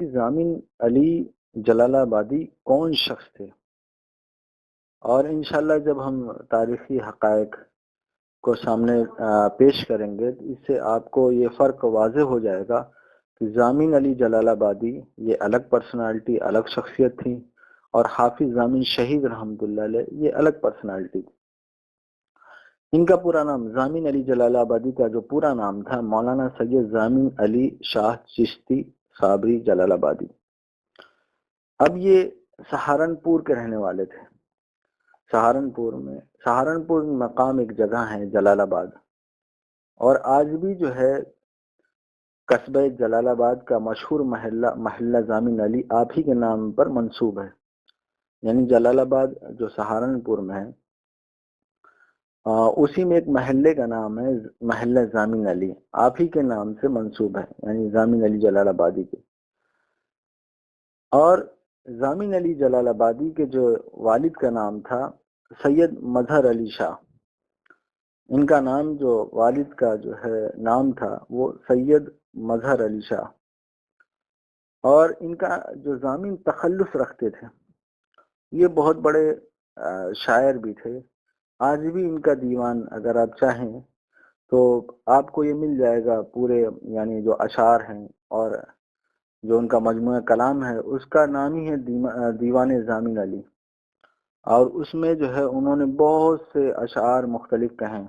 کہ ضامن علی جلال آبادی کون شخص تھے، اور انشاءاللہ جب ہم تاریخی حقائق کو سامنے پیش کریں گے تو اس سے آپ کو یہ فرق واضح ہو جائے گا کہ ضامن علی جلال آبادی یہ الگ پرسنالٹی، الگ شخصیت تھی، اور حافظ ضامن شہید رحمۃ اللہ علیہ یہ الگ پرسنالٹی تھی۔ ان کا پورا نام، ضامن علی جلال آبادی کا جو پورا نام تھا مولانا سید ضامن علی شاہ چشتی صابری جلال آبادی۔ اب یہ سہارنپور کے رہنے والے تھے۔ سہارنپور مقام ایک جگہ ہے جلال آباد، اور آج بھی جو ہے قصبہ جلال آباد کا مشہور محلہ ضامن علی آپ ہی کے نام پر منسوب ہے۔ یعنی جلال آباد جو سہارنپور میں ہے اسی میں ایک محلے کا نام ہے محلہ ضامن علی، آپ ہی کے نام سے منسوب ہے، یعنی ضامن علی جلال آبادی کے۔ اور ضامن علی جلال آبادی کے جو والد کا نام تھا سید مظہر علی شاہ، ان کا نام جو والد کا جو ہے نام تھا وہ سید مظہر علی شاہ، اور ان کا جو ضامن تخلص رکھتے تھے، یہ بہت بڑے شاعر بھی تھے۔ آج بھی ان کا دیوان اگر آپ چاہیں تو آپ کو یہ مل جائے گا، پورے یعنی جو اشعار ہیں اور جو ان کا مجموعہ کلام ہے اس کا نام ہی ہے دیوان ضامن علی، اور اس میں جو ہے انہوں نے بہت سے اشعار مختلف کہیں۔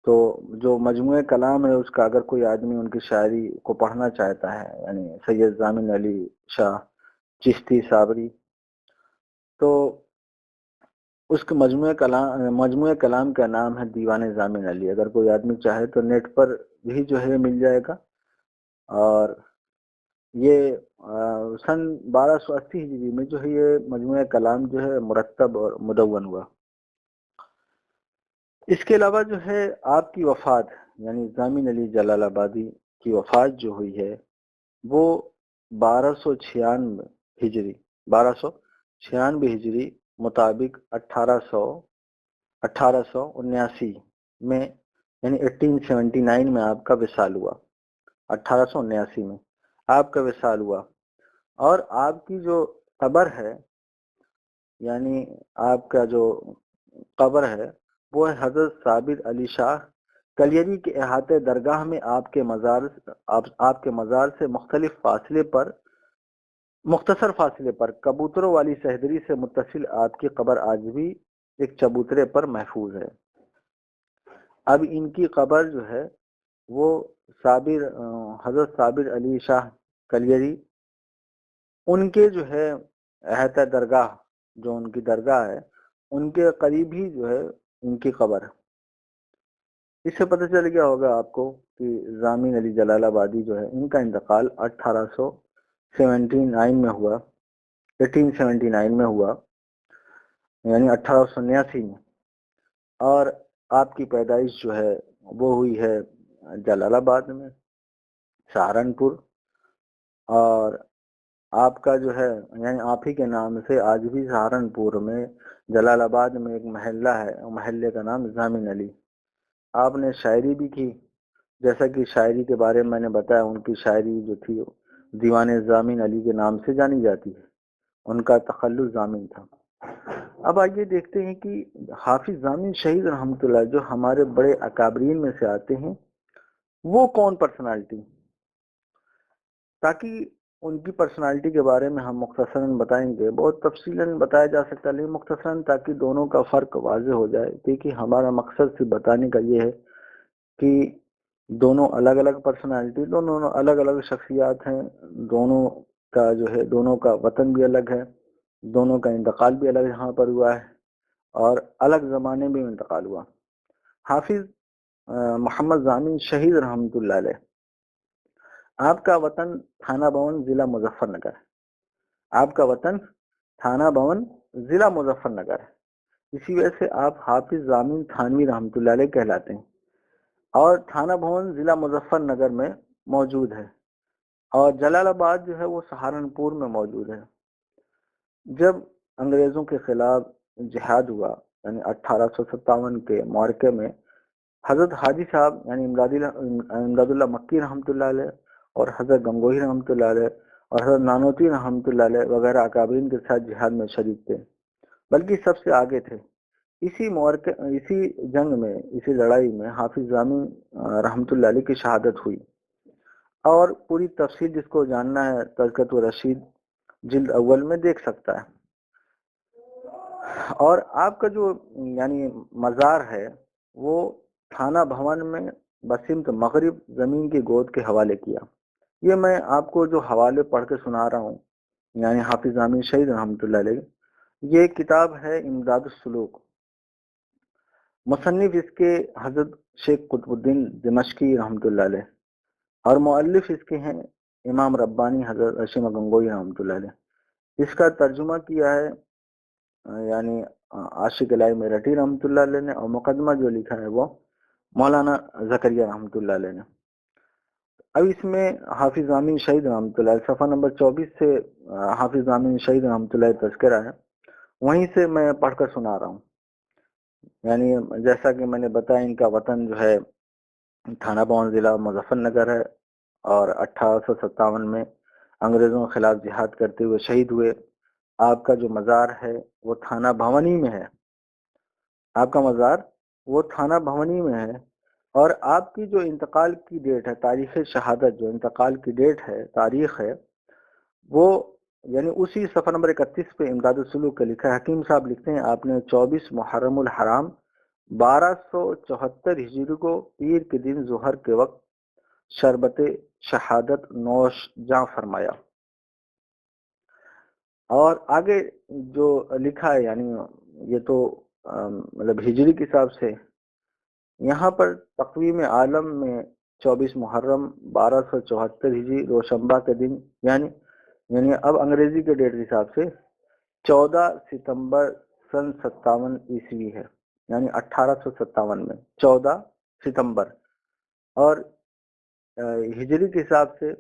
تو جو مجموعہ کلام ہے اس کا اگر کوئی آدمی ان کی شاعری کو پڑھنا چاہتا ہے، یعنی سید ضامن علی شاہ چشتی صابری، تو اس کے مجموعہ کلام کا نام ہے دیوان ضامن علی۔ اگر کوئی آدمی چاہے تو نیٹ پر بھی جو ہے مل جائے گا، اور یہ سن 1280 ہجری میں جو ہے یہ مجموعہ کلام جو ہے مرتب اور مدون ہوا۔ اس کے علاوہ جو ہے آپ کی وفات، یعنی ضامن علی جلال آبادی کی وفات جو ہوئی ہے وہ 1296 ہجری مطابق 1879 میں، یعنی 1879 میں آپ کا وصال ہوا۔ 1879 میں آپ کا وصال ہوا، اور آپ کی جو قبر ہے، یعنی آپ کا جو قبر ہے وہ ہے حضرت صابر علی شاہ کلیری کے احاطے درگاہ میں آپ کے مزار سے مختصر فاصلے پر کبوتروں والی سہدری سے متصل آپ کی قبر آج بھی ایک چبوترے پر محفوظ ہے۔ اب ان کی قبر جو ہے وہ حضرت صابر علی شاہ کلیری، ان کے جو ہے احاطہ درگاہ، جو ان کی درگاہ ہے ان کے قریب ہی جو ہے ان کی قبر۔ اس سے پتہ چل گیا ہوگا آپ کو کہ ضامن علی جلال آبادی جو ہے ان کا انتقال 1879 میں ہوا، 1879 میں ہوا، یعنی 1879 میں، اور آپ کی پیدائش جو ہے وہ ہوئی ہے جلال آباد میں، سہارنپور، اور آپ کا جو ہے یعنی آپ ہی کے نام سے آج بھی سہارنپور میں جلال آباد میں ایک محلہ ہے، محلے کا نام ضامن علی۔ آپ نے شاعری بھی کی، جیسا کہ شاعری کے بارے میں میں نے بتایا، ان کی شاعری جو تھی دیوان ضامن علی کے نام سے جانی جاتی ہے، ان کا تخلص ضامن تھا۔ اب آئیے دیکھتے ہیں کہ حافظ ضامن شہید رحمۃ اللہ جو ہمارے بڑے اکابرین میں سے آتے ہیں وہ کون پرسنالٹی، تاکہ ان کی پرسنالٹی کے بارے میں ہم مختصراً بتائیں گے، بہت تفصیلاً بتایا جا سکتا ہے لیکن مختصراً تاکہ دونوں کا فرق واضح ہو جائے، کیونکہ ہمارا مقصد صرف بتانے کا یہ ہے کہ دونوں الگ الگ پرسنالٹی، دونوں الگ الگ شخصیات ہیں، دونوں کا جو ہے دونوں کا وطن بھی الگ ہے، دونوں کا انتقال بھی الگ یہاں پر ہوا ہے، اور الگ زمانے میں انتقال ہوا۔ حافظ محمد ضامن شہید رحمۃ اللہ علیہ، آپ کا وطن تھانہ بھون ضلع مظفر نگر ہے، آپ کا وطن تھانہ بھون ضلع مظفر نگر ہے، اسی وجہ سے آپ حافظ ضامن تھانوی رحمۃ اللہ علیہ کہلاتے ہیں، اور تھانہ بھون ضلع مظفر نگر میں موجود ہے، اور جلال آباد جو ہے وہ سہارنپور میں موجود ہے۔ جب انگریزوں کے خلاف جہاد ہوا، یعنی 1857 کے معرکے میں حضرت حاجی صاحب یعنی امداد اللہ مکی رحمۃ اللہ علیہ اور حضرت گنگوہی رحمۃ اللہ علیہ اور حضرت نانوتوی رحمۃ اللہ علیہ وغیرہ اکابرین کے ساتھ جہاد میں شریک تھے، بلکہ سب سے آگے تھے۔ اسی جنگ میں، اسی لڑائی میں حافظ ضامی رحمۃ اللہ علیہ کی شہادت ہوئی، اور پوری تفصیل جس کو جاننا ہے تذکرۃ الرشید جلد اول میں دیکھ سکتا ہے۔ اور آپ کا جو یعنی مزار ہے وہ تھانہ بھون میں بسمت مغرب زمین کی گود کے حوالے کیا۔ یہ میں آپ کو جو حوالے پڑھ کے سنا رہا ہوں یعنی حافظ ضامی شہید رحمۃ اللہ علیہ، یہ کتاب ہے امداد السلوک، مصنف اس کے حضرت شیخ قطب الدین دمشقی رحمۃ اللہ علیہ، اور مؤلف اس کے ہیں امام ربانی حضرت اشم گنگوئی رحمۃ اللہ علیہ۔ اس کا ترجمہ کیا ہے یعنی عاشق الہی میرٹھی رحمۃ اللہ علیہ نے، اور مقدمہ جو لکھا ہے وہ مولانا زکریا رحمۃ اللہ علیہ نے۔ اب اس میں حافظ ضامی شہید رحمۃ اللہ علیہ صفحہ نمبر 24 سے حافظ ضامی شہید رحمۃ اللہ علیہ تذکرہ ہے، وہیں سے میں پڑھ کر سنا رہا ہوں۔ یعنی جیسا کہ میں نے بتایا ان کا وطن جو ہے تھانہ بھون ضلع مظفر نگر ہے، اور 1857 میں انگریزوں کے خلاف جہاد کرتے ہوئے شہید ہوئے۔ آپ کا جو مزار ہے وہ تھانہ بھونی میں ہے، آپ کا مزار وہ تھانہ بھونی میں ہے، اور آپ کی جو انتقال کی ڈیٹ ہے، تاریخ شہادت جو انتقال کی ڈیٹ ہے، تاریخ ہے، وہ یعنی اسی صفحہ نمبر 31 پہ امداد السلوک کا لکھا ہے۔ حکیم صاحب لکھتے ہیں آپ نے 24 محرم الحرام 1274 ہجری کو پیر کے دن ظہر کے وقت شربت شہادت نوش جاں فرمایا۔ اور آگے جو لکھا ہے یعنی یہ تو مطلب ہجری کے حساب سے، یہاں پر تقویم عالم میں 24 محرم 1274 ہجری روشنبہ کے دن یعنی اب انگریزی کے ڈیٹ کے حساب سے 14 ستمبر سن 57 عیسوی ہے، یعنی 1857 میں 14 ستمبر، اور ہجری کے حساب سے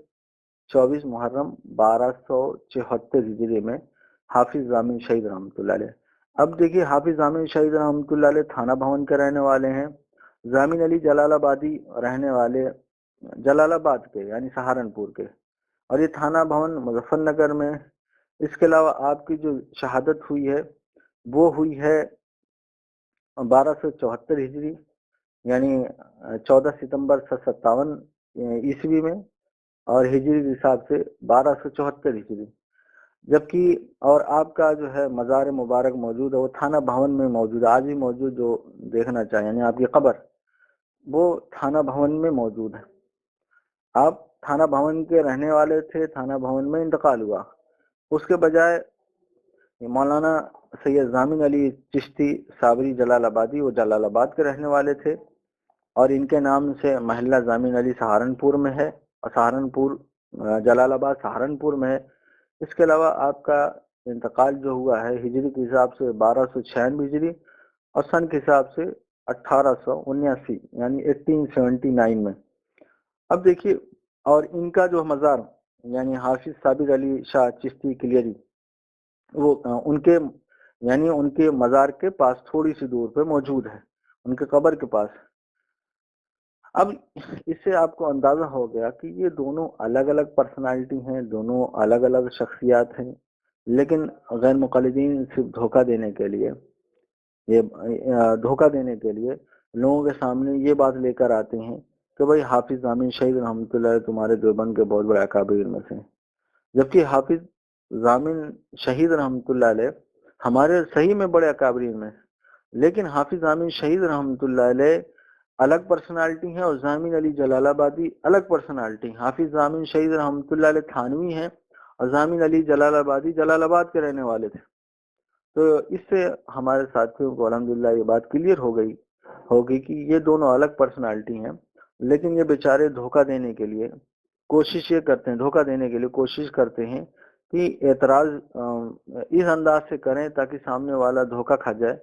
24 محرم 1274 ہجری میں حافظ ضامی شہید رحمۃ اللہ علیہ۔ اب دیکھیے حافظ ضامی شہید رحمۃ اللہ علیہ تھانہ بھون کے رہنے والے ہیں، ضامن علی جلال آبادی رہنے والے جلال آباد کے یعنی سہارنپور کے، اور یہ تھانہ بھون مظفر نگر میں۔ اس کے علاوہ آپ کی جو شہادت ہوئی ہے وہ ہوئی ہے 1274 ہجری یعنی 14 ستمبر 57 عیسوی میں، اور ہجری کے حساب سے 1274 ہجری، جبکہ اور آپ کا جو ہے مزار مبارک موجود ہے وہ تھانہ بھون میں موجود ہے، آج بھی موجود، جو دیکھنا چاہیں یعنی آپ کی قبر وہ تھانہ بھون میں موجود ہے۔ آپ تھانہ بھون کے رہنے والے تھے، تھانہ بھون میں انتقال ہوا، اس کے بجائے مولانا سید ضامن علی چشتی صابری جلال آبادی وہ جلال آباد کے رہنے والے تھے، اور ان کے نام سے محلہ ضامن علی سہارنپور میں ہے، اور سہارنپور جلال آباد سہارنپور میں ہے۔ اس کے علاوہ آپ کا انتقال جو ہوا ہے ہجری کے حساب سے 1296 ہجری، اور سن کے حساب سے 1879 یعنی 1879 میں۔ اب دیکھیے، اور ان کا جو مزار یعنی حافظ صابر علی شاہ چشتی کلیری، وہ ان کے مزار کے پاس تھوڑی سی دور پہ موجود ہے، ان کے قبر کے پاس۔ اب اس سے آپ کو اندازہ ہو گیا کہ یہ دونوں الگ الگ پرسنالٹی ہیں، دونوں الگ الگ شخصیات ہیں، لیکن غیر مقلدین صرف دھوکہ دینے کے لیے لوگوں کے سامنے یہ بات لے کر آتے ہیں کہ بھائی حافظ ضامن شہید رحمۃ اللہ علیہ تمہارے دیوبند کے بہت بڑے اکابرین میں سے، جبکہ حافظ ضامن شہید رحمۃ اللہ علیہ ہمارے صحیح میں بڑے اکابرین میں، لیکن حافظ ضامن شہید رحمۃ اللہ علیہ الگ پرسنالٹی ہیں، اور ضامن علی جلال آبادی الگ پرسنالٹی ہیں۔ حافظ ضامن شہید رحمۃ اللہ علیہ تھانوی ہیں، اور ضامن علی جلال آبادی جلال آباد کے رہنے والے تھے۔ تو اس سے ہمارے ساتھیوں کو الحمدللہ یہ بات کلیئر ہوگی کہ یہ دونوں الگ پرسنالٹی ہیں، لیکن یہ بیچارے دھوکہ دینے کے لیے کوشش کرتے ہیں کہ اعتراض اس انداز سے کریں تاکہ سامنے والا دھوکہ کھا جائے،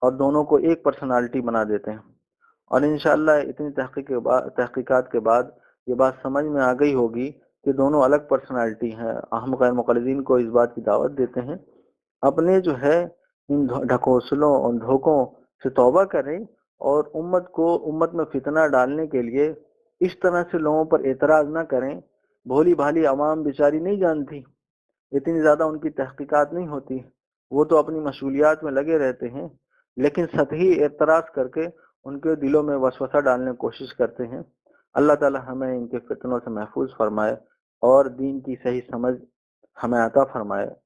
اور دونوں کو ایک پرسنالٹی بنا دیتے ہیں۔ اور انشاءاللہ اتنی تحقیقات کے بعد یہ بات سمجھ میں آ گئی ہوگی کہ دونوں الگ پرسنالٹی ہیں۔ ہم غیر مقلدین کو اس بات کی دعوت دیتے ہیں اپنے جو ہے ان ڈھکوسلوں اور دھوکوں سے توبہ کریں، اور امت میں فتنہ ڈالنے کے لیے اس طرح سے لوگوں پر اعتراض نہ کریں بھولی بھالی عوام بیچاری نہیں جانتی، اتنی زیادہ ان کی تحقیقات نہیں ہوتی، وہ تو اپنی مشغولیات میں لگے رہتے ہیں، لیکن سطحی اعتراض کر کے ان کے دلوں میں وسوسہ ڈالنے کی کوشش کرتے ہیں۔ اللہ تعالی ہمیں ان کے فتنوں سے محفوظ فرمائے اور دین کی صحیح سمجھ ہمیں عطا فرمائے۔